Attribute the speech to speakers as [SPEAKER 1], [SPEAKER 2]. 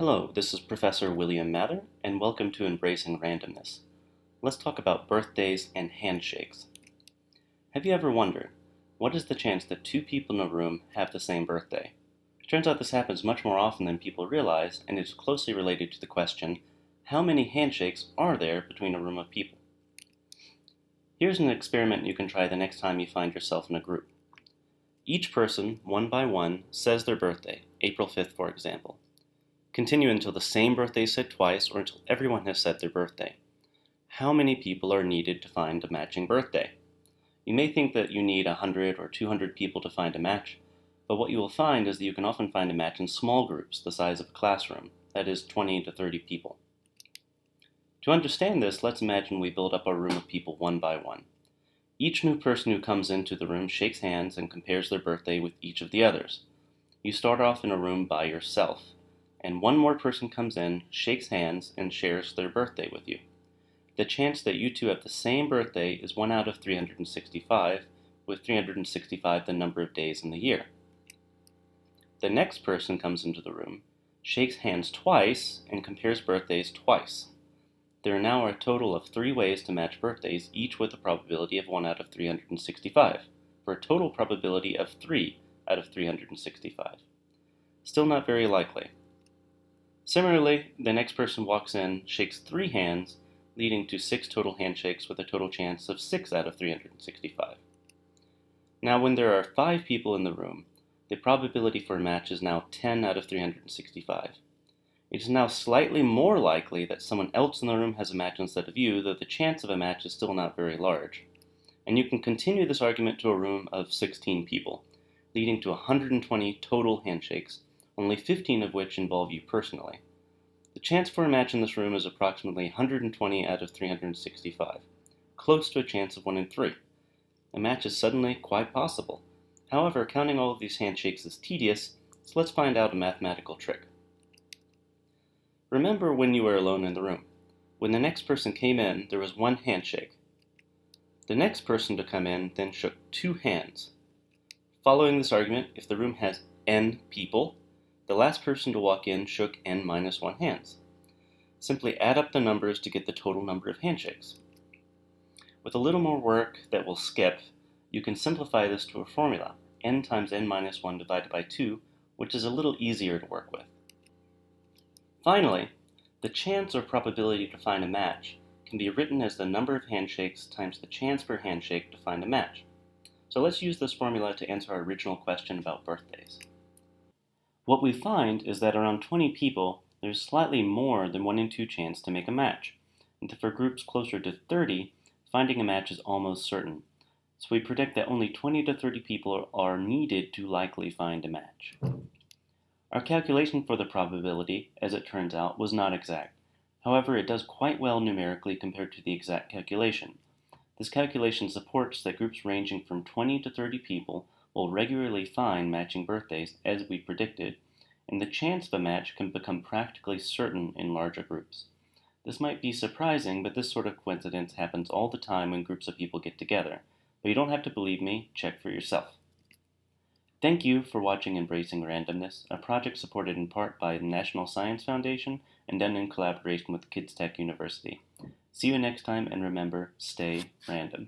[SPEAKER 1] Hello, this is Professor William Mather, and welcome to Embracing Randomness. Let's talk about birthdays and handshakes. Have you ever wondered, what is the chance that two people in a room have the same birthday? It turns out this happens much more often than people realize, and is closely related to the question, how many handshakes are there between a room of people? Here's an experiment you can try the next time you find yourself in a group. Each person, one by one, says their birthday, April 5th for example. Continue until the same birthday is said twice or until everyone has said their birthday. How many people are needed to find a matching birthday? You may think that you need 100 or 200 people to find a match, but what you will find is that you can often find a match in small groups the size of a classroom, that is 20 to 30 people. To understand this, let's imagine we build up our room of people one by one. Each new person who comes into the room shakes hands and compares their birthday with each of the others. You start off in a room by yourself, and one more person comes in, shakes hands, and shares their birthday with you. The chance that you two have the same birthday is 1 out of 365, with 365 the number of days in the year. The next person comes into the room, shakes hands twice, and compares birthdays twice. There are now a total of 3 ways to match birthdays, each with a probability of 1 out of 365, for a total probability of 3 out of 365. Still not very likely. Similarly, the next person walks in, shakes 3 hands, leading to 6 total handshakes with a total chance of 6 out of 365. Now, when there are 5 people in the room, the probability for a match is now 10 out of 365. It is now slightly more likely that someone else in the room has a match instead of you, though the chance of a match is still not very large. And you can continue this argument to a room of 16 people, leading to 120 total handshakes, only 15 of which involve you personally. The chance for a match in this room is approximately 120 out of 365, close to a chance of 1 in 3. A match is suddenly quite possible. However, counting all of these handshakes is tedious, so let's find out a mathematical trick. Remember when you were alone in the room. When the next person came in, there was 1 handshake. The next person to come in then shook 2 hands. Following this argument, if the room has n people, the last person to walk in shook n minus 1 hands. Simply add up the numbers to get the total number of handshakes. With a little more work that we'll skip, you can simplify this to a formula, n times n minus 1 divided by 2, which is a little easier to work with. Finally, the chance or probability to find a match can be written as the number of handshakes times the chance per handshake to find a match. So let's use this formula to answer our original question about birthdays. What we find is that around 20 people, there's slightly more than 1 in 2 chance to make a match, and for groups closer to 30, finding a match is almost certain. So we predict that only 20 to 30 people are needed to likely find a match. Our calculation for the probability, as it turns out, was not exact. However, it does quite well numerically compared to the exact calculation. This calculation supports that groups ranging from 20 to 30 people will regularly find matching birthdays as we predicted, and the chance of a match can become practically certain in larger groups. This might be surprising, but this sort of coincidence happens all the time when groups of people get together. But you don't have to believe me, check for yourself. Thank you for watching Embracing Randomness, a project supported in part by the National Science Foundation and done in collaboration with Kids Tech University. See you next time, and remember, stay random.